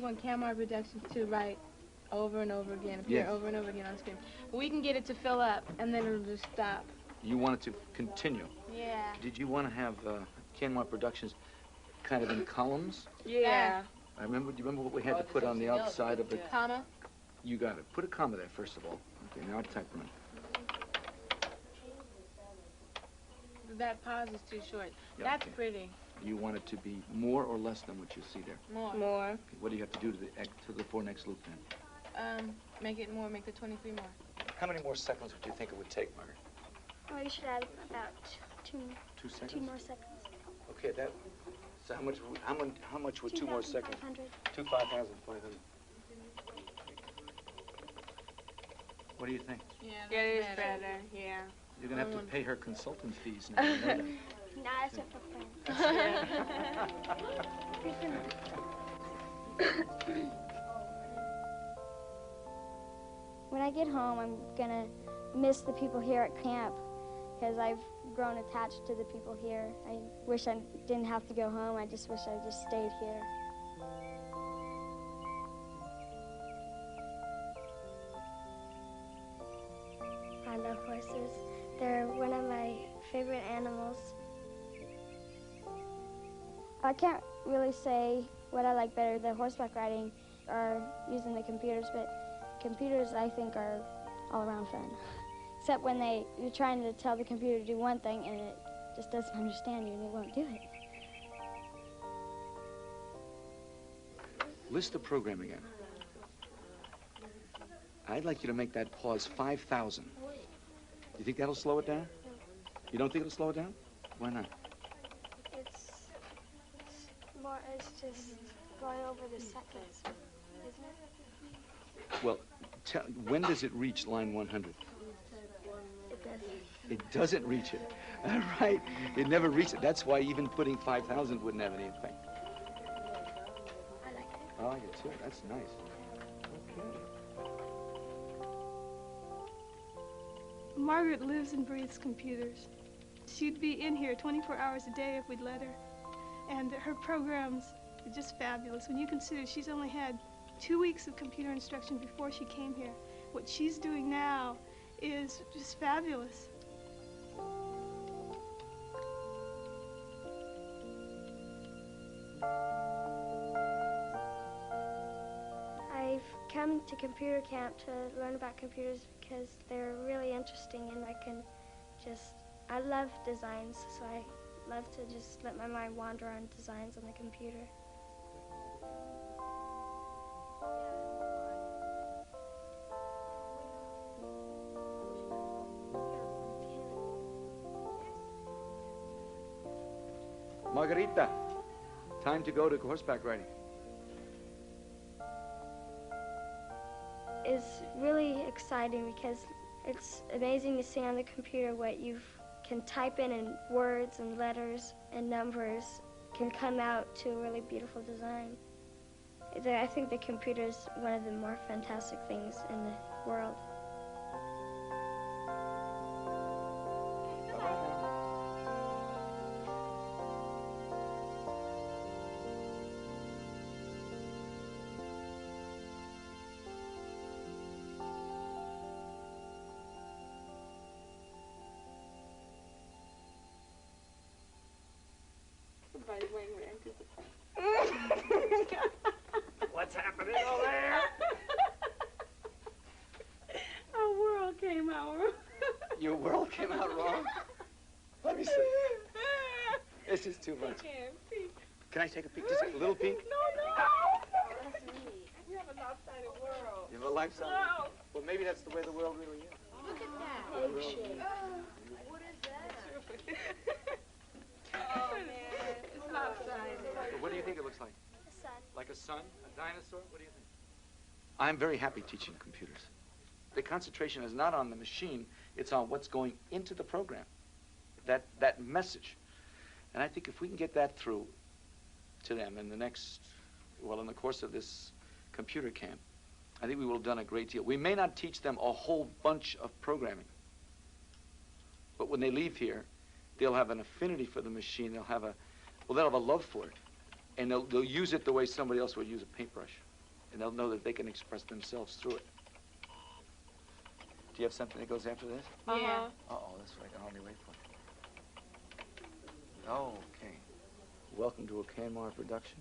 want Camera Productions to write over and over again, appear over and over again on screen. We can get it to fill up, and then it'll just stop. You want it to continue? Yeah. Did you want to have Camera Productions kind of in columns? Yeah. Do you remember what we had to put on the outside of the... Comma? You got it. Put a comma there, first of all. Okay, now type them in. That pause is too short. Yeah, That's okay. pretty. You want it to be more or less than what you see there? More. Okay, what do you have to do to the 4 next loop then? Make it more, make the 23 more. How many more seconds would you think it would take, Margaret? Oh, you should add about 2 seconds? 2 more seconds. Okay, so how much would 2 more seconds? 2,500. What do you think? Yeah, it is better. Yeah. You're gonna have to pay her consultant fees now. You know that. Nah, that's what for friends. When I get home, I'm gonna miss the people here at camp because I've grown attached to the people here. I wish I didn't have to go home. I just wish I just stayed here. I love horses. They're one of my favorite animals. I can't really say what I like better, the horseback riding or using the computers, but computers I think are all around fun. Except when you're trying to tell the computer to do one thing and it just doesn't understand you and it won't do it. List the program again. I'd like you to make that pause 5,000. Do you think that'll slow it down? You don't think it'll slow it down? Why not? It's just going over the seconds, isn't it? Well, when does it reach line 100? It doesn't. It doesn't reach it. All right. It never reaches it. That's why even putting 5,000 wouldn't have any effect. I like it. I like it too. That's nice. Okay. Margaret lives and breathes computers. She'd be in here 24 hours a day if we'd let her. And her programs are just fabulous. When you consider she's only had 2 weeks of computer instruction before she came here. What she's doing now is just fabulous. I've come to computer camp to learn about computers because they're really interesting and I love designs, so I love to just let my mind wander on designs on the computer. Margarita, time to go to horseback riding. It's really exciting because it's amazing to see on the computer what you can type in words and letters and numbers can come out to a really beautiful design. I think the computer is one of the more fantastic things in the world. What's happening over there? Our world came out wrong. Your world came out wrong? Let me see. This is too much. Can I take a peek? Just a little peek? No. That's me. You have a lopsided world. You have a lifestyle? No. Well, maybe that's the way the world really is. Look at that. Egg shape. What is that? Oh, man. It's lopsided. But what do you think it looks like? A sun. Like a sun? A dinosaur? What do you think? I'm very happy teaching computers. The concentration is not on the machine, it's on what's going into the program. That message. And I think if we can get that through to them in the course of this computer camp, I think we will have done a great deal. We may not teach them a whole bunch of programming, but when they leave here, they'll have an affinity for the machine. They'll have a love for it. And they'll use it the way somebody else would use a paintbrush. and they'll know that they can express themselves through it. Do you have something that goes after this? Yeah. Uh-oh, that's what I can hardly wait for. Okay. Welcome to a Canmar production.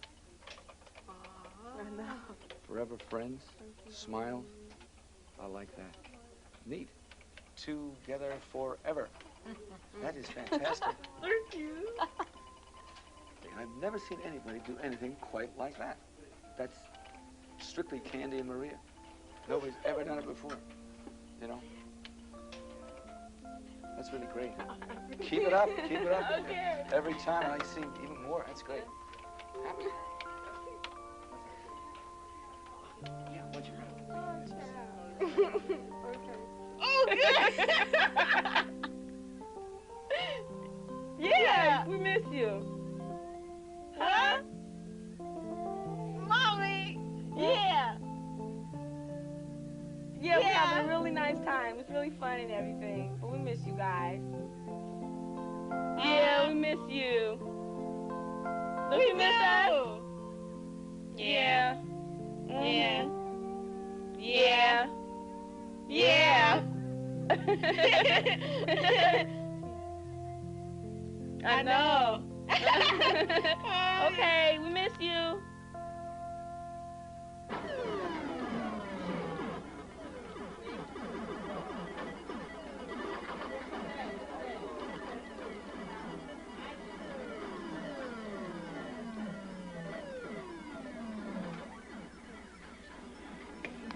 I know. Forever friends. Smiles. I like that. Neat. Together forever. That is fantastic. Thank you. I've never seen anybody do anything quite like that. That's strictly Candy and Maria. Nobody's ever done it before, you know? That's really great. Keep it up, keep it up. Okay. Every time I see even more, that's great. Happy. Yeah, what'd you write? Oh, good. Yeah, we miss you. Huh? Mommy. Yeah. Yeah, we had a really nice time. It was really fun and everything. But we miss you guys. Yeah, we miss you. Don't you miss us? Yeah. Yeah. Yeah. Yeah. I know. Okay, we miss you.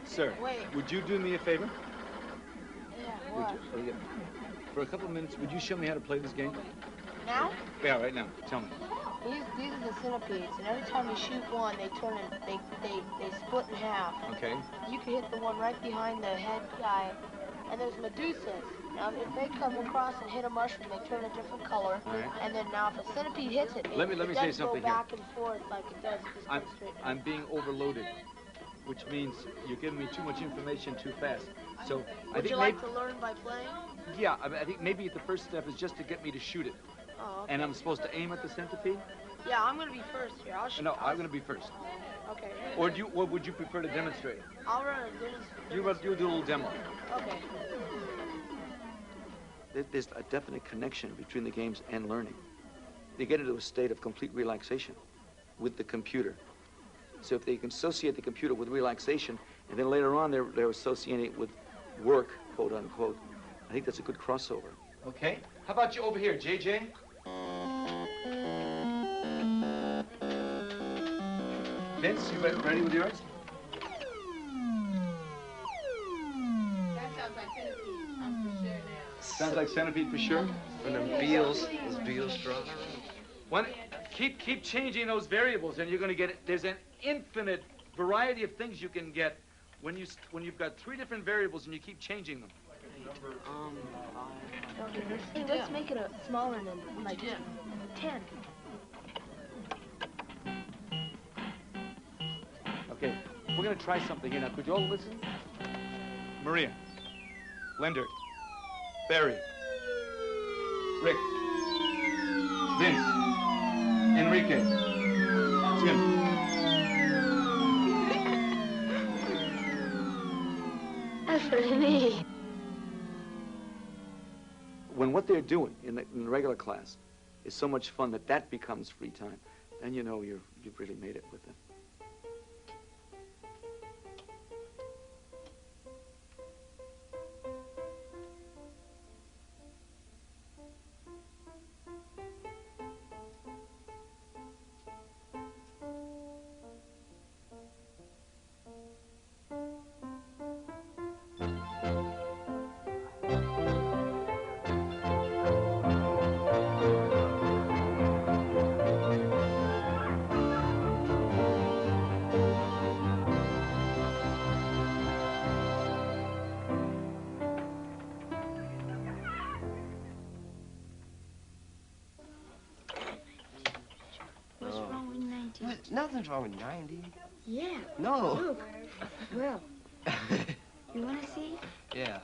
Sir, Wait. would you do me a favor? Yeah, Would what? you, yeah. For a couple of minutes, would you show me how to play this game? Now? Yeah, right now. Tell me. These are the centipedes, and every time you shoot one, they turn it, they split in half. Okay. You can hit the one right behind the head guy, and there's Medusas. Now, if they come across and hit a mushroom, they turn a different color. All right. And then now, if a centipede hits it, Let me it say doesn't something go here. back and forth like it does. It just I'm, goes straight. I'm being overloaded, which means you're giving me too much information too fast. So I Would think you maybe, like to learn by playing? yeah, I think maybe the first step is just to get me to shoot it. Oh, okay. And I'm supposed to aim at the centipede? Yeah, I'm gonna be first here. I'll shoot. No, I'm going to be first. Okay. Or would you prefer to demonstrate? I'll run a demonstration. You do a little demo. Okay. There's a definite connection between the games and learning. They get into a state of complete relaxation with the computer. So if they can associate the computer with relaxation, and then later on they're associating it with work, quote unquote, I think that's a good crossover. Okay. How about you over here, JJ? Vince, you ready with yours? That sounds like centipede. I'm for sure now. Sounds like centipede for sure. And them beals, those beals strong. Keep changing those variables, and you're going to get it. There's an infinite variety of things you can get when you've got 3 different variables and you keep changing them. Hey, let's make it a smaller number, like 10. Okay, we're going to try something here now. Could you all listen? Maria, Leonard, Barry, Rick, Vince, Enrique, Jim. That's really neat. When what they're doing in the regular class is so much fun that becomes free time, then you know you've really made it with them. Nothing's wrong with 90. Yeah. No. Look. Well, you want to see? Yeah.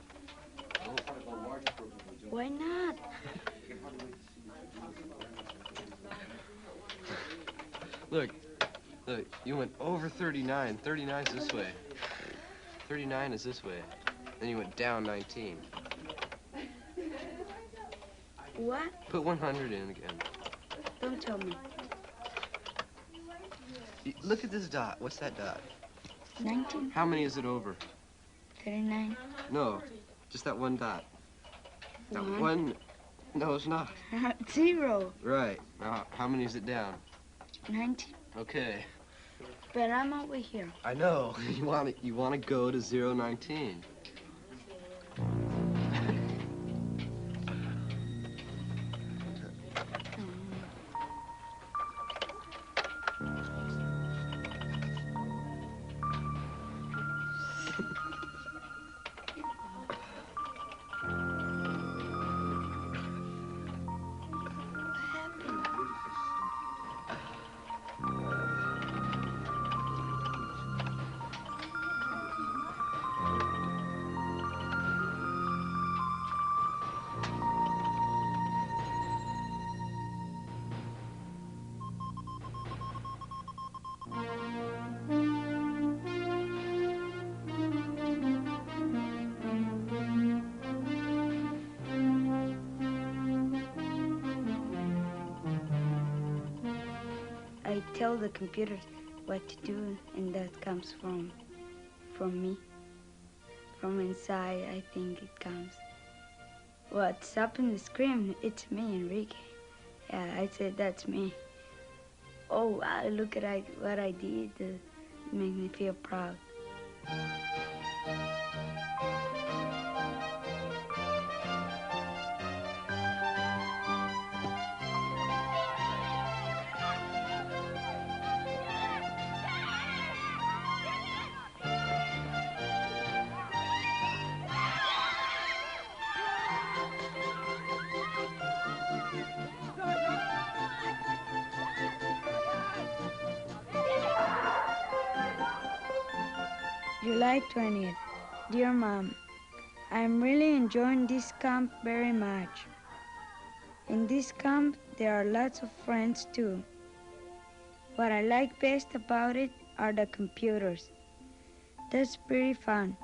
Why not? Look, Look, you went over 39. 39's this way. 39 is this way. Then you went down 19. What? Put 100 in again. Don't tell me. Look at this dot. What's that dot? 19? How many is it over? 39? No, just that one dot. That One? one. No, it's not. 0. Right. Now, how many is it down? 19. Okay. But I'm over here. I know. You want to go to 019. I tell the computers what to do, and that comes from me. From inside, I think it comes. What's up in the screen? It's me, Enrique. Yeah, I said that's me. Oh, wow, look at what I did. It made me feel proud. July 20th. Dear Mom, I'm really enjoying this camp very much. In this camp, there are lots of friends too. What I like best about it are the computers. That's pretty fun.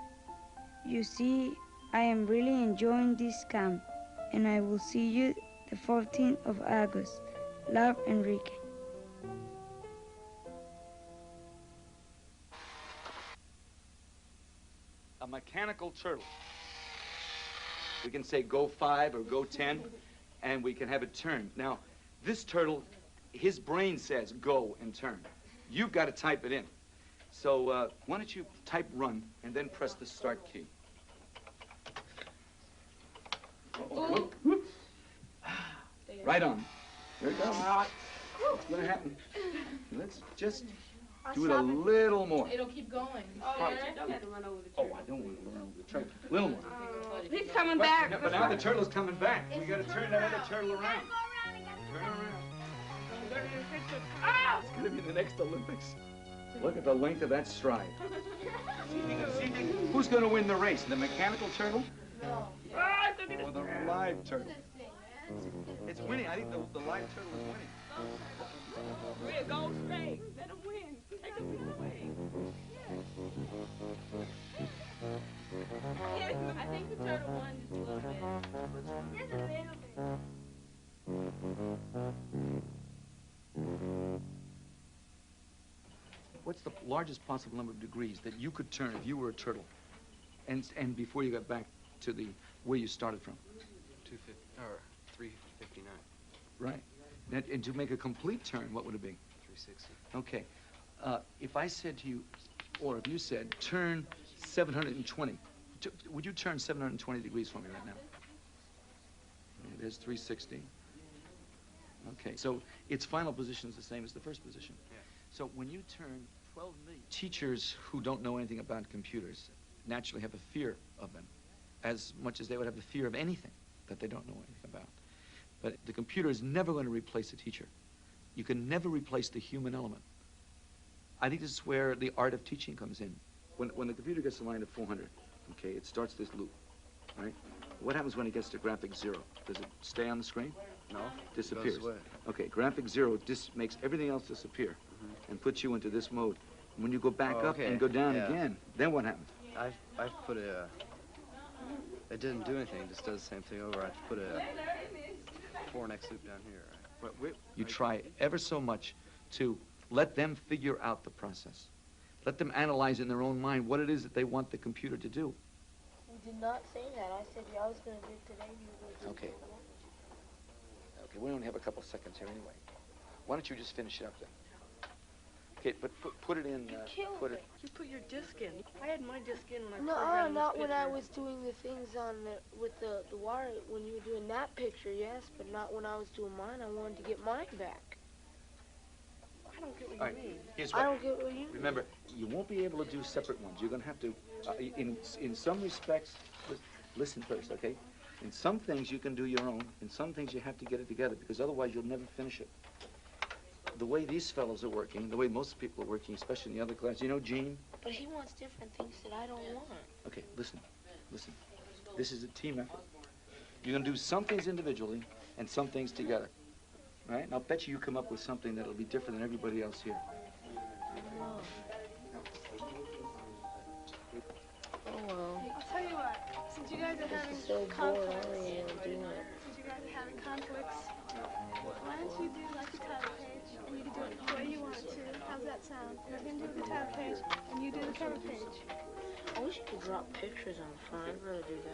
You see, I am really enjoying this camp, and I will see you the 14th of August. Love, Enrique. A mechanical turtle. We can say go 5 or go 10, and we can have it turn. Now, this turtle, his brain says go and turn. You've got to type it in. So why don't you type run and then press the start key. Whoop, whoop. Right on. There it goes. What's going to happen? Let's just do it a little more. It'll keep going. Oh, don't let him run over the turtle. Oh, I don't want to run over the turtle. Little more. He's coming back. But now the turtle's coming back. We got to turn that other turtle around. Turn around. It's going to be the next Olympics. Look at the length of that stride. Who's going to win the race? The mechanical turtle? No. Or the live turtle? It's winning. I think the live turtle is winning. We'll go straight. Let him win. Take him away. I think the turtle won just a little bit. Just a little bit. What's the largest possible number of degrees that you could turn if you were a turtle, and before you got back to the where you started from? 250 or 359. Right. And to make a complete turn, what would it be? 360. Okay. If I said to you, or if you said, turn 720, would you turn 720 degrees for me right now? There's 360. Okay, so its final position is the same as the first position. Yeah. So when you turn 12 million, teachers who don't know anything about computers naturally have a fear of them, as much as they would have the fear of anything that they don't know anything about. But the computer is never going to replace a teacher. You can never replace the human element. I think this is where the art of teaching comes in. When the computer gets a line of 400, okay, it starts this loop, right? What happens when it gets to graphic 0? Does it stay on the screen? No. Disappears. Goes away. Okay, graphic 0 makes everything else disappear. and puts you into this mode. When you go back up okay. and go down Yeah. again, then what happens? I've put a. It didn't do anything. It just does the same thing over. I've put a 4-next loop down here. You try ever so much to let them figure out the process. Let them analyze in their own mind what it is that they want the computer to do. We did not say that. I said I was going to do it today. You were gonna do Okay. it Okay, we only have a couple seconds here anyway. Why don't you just finish it up then? Okay, but put it in. Put it. You put your disc in. I had my disc in when I No, programmed not this when I picture. was doing the things on with the wire. When you were doing that picture, yes, but not when I was doing mine. I wanted to get mine back. I don't get what All you right, mean. here's I what. don't get what you mean. Remember, you won't be able to do separate ones. You're going to have to, in some respects, listen first, okay? In some things you can do your own. In some things you have to get it together because otherwise you'll never finish it. The way these fellows are working, the way most people are working, especially in the other class, you know Gene? But he wants different things that I don't want. Okay, listen. This is a team effort. You're going to do some things individually and some things together. All right? And I'll bet you come up with something that'll be different than everybody else here. Oh well. I'll tell you what, since you guys are having This is so bored. I conflicts, don't even want to do it. since you guys are having conflicts, why don't you do like the title page, and you can do it the way you want to. How's that sound? And I'm gonna do the title page, and you do the cover page. I wish you could drop pictures on the front. I'd rather do that.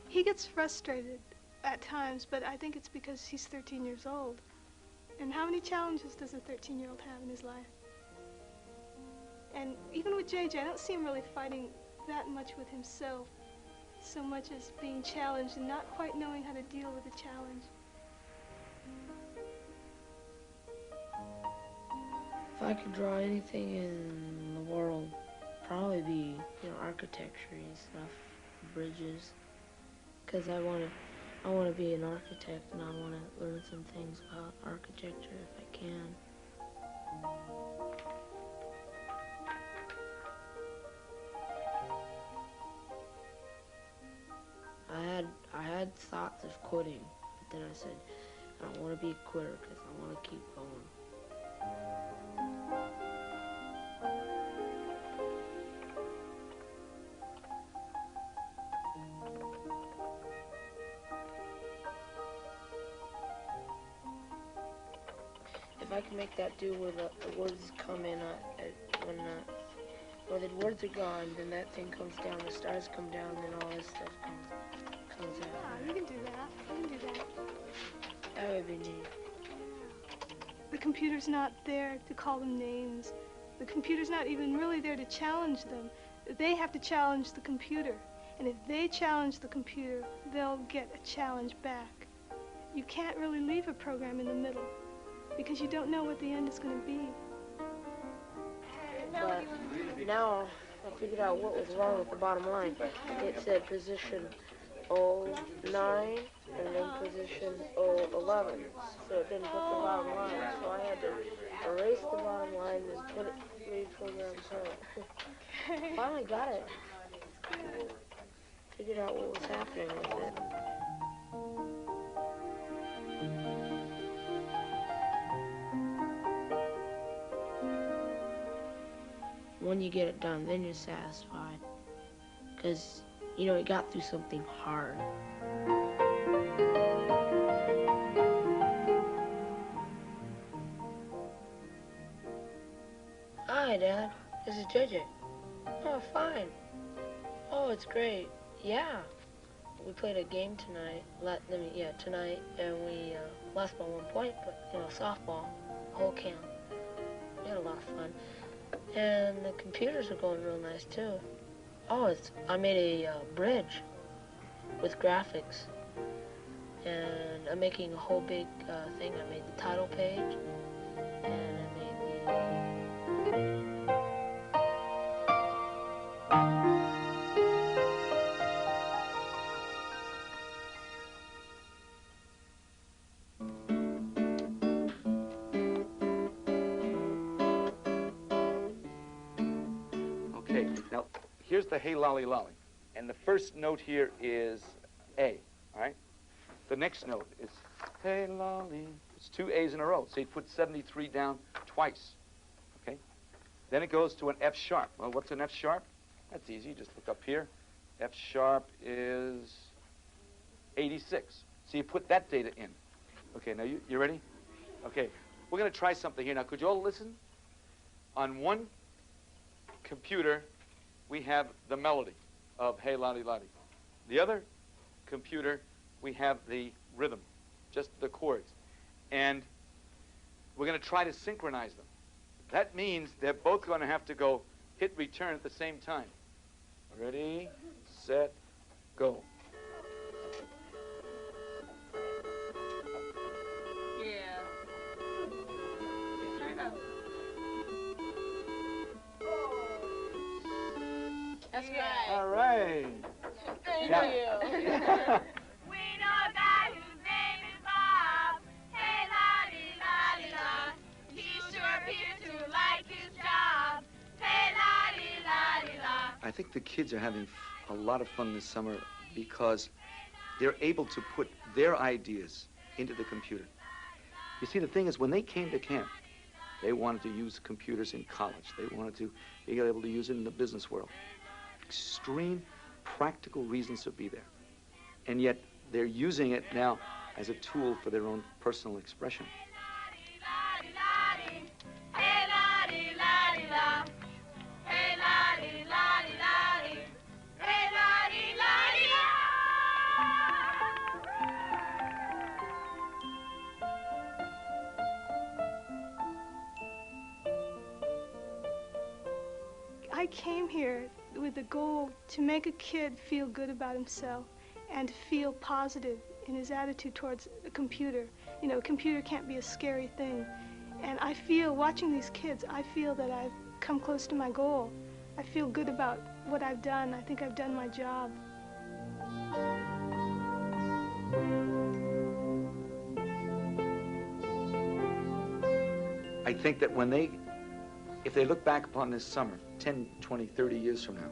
He gets frustrated at times, but I think it's because he's 13 years old. And how many challenges does a 13-year-old have in his life? And even with JJ, I don't see him really fighting that much with himself, so much as being challenged and not quite knowing how to deal with a challenge. If I could draw anything in the world, probably be, architecture and stuff, bridges. Because I want to be an architect, and I want to learn some things about architecture if I can. I had thoughts of quitting, but then I said, I don't want to be a quitter because I want to keep going. If I can make that do where the words come in where the words are gone, then that thing comes down, the stars come down, then all this stuff comes out. Ah, you can do that. You can do that. That would be neat. The computer's not there to call them names. The computer's not even really there to challenge them. They have to challenge the computer. And if they challenge the computer, they'll get a challenge back. You can't really leave a program in the middle because you don't know what the end is going to be. But now I figured out what was wrong with the bottom line. It said position 09 and then position 011. So it didn't put the bottom line. So I had to erase the bottom line and put it reprogram so. Finally got it. Figured out what was happening with it. When you get it done, then you're satisfied. Because, you got through something hard. Hi, Dad. This is JJ. Oh, fine. Oh, it's great. Yeah. We played a game tonight. Tonight, and we lost by 1 point, but, softball, whole camp. We had a lot of fun. And the computers are going real nice, too. Oh, I made a bridge with graphics. And I'm making a whole big thing. I made the title page, and I made Okay, now, here's the hey lolly lolly. And the first note here is A, all right? The next note is hey, lolly. It's 2 A's in a row. So you put 73 down twice, okay? Then it goes to an F sharp. Well, what's an F sharp? That's easy. Just look up here. F sharp is 86. So you put that data in. Okay, now you ready? Okay, we're going to try something here. Now, could you all listen? On one computer, we have the melody of hey, lolly, lolly. The other computer, we have the rhythm, just the chords. And we're going to try to synchronize them. That means they're both going to have to go hit return at the same time. Ready, set, go. Yeah. Straight up. That's right. All right. Thank Yeah. you. We know a guy whose name is Bob. Hey, la-dee-la-dee-la. He sure appears to like his job. Hey, la-dee-la-dee-la. I think the kids are having a lot of fun this summer because they're able to put their ideas into the computer. You see, the thing is, when they came to camp, they wanted to use computers in college. They wanted to be able to use it in the business world. Extreme practical reasons to be there. And yet, they're using it now as a tool for their own personal expression. La-dee-la-dee-la-dee. Hey, la-dee-la-dee-la. Hey, la-dee-la-dee-la-dee. Hey, la-dee-la-dee-la. I came here with the goal to make a kid feel good about himself and to feel positive in his attitude towards a computer. You know, a computer can't be a scary thing. And I feel, watching these kids, I feel that I've come close to my goal. I feel good about what I've done. I think I've done my job. I think that if they look back upon this summer, 10, 20, 30 years from now,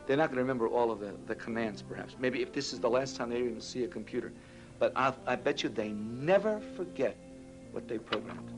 they're not going to remember all of the commands, perhaps. Maybe if this is the last time they even see a computer. But I bet you they never forget what they programmed.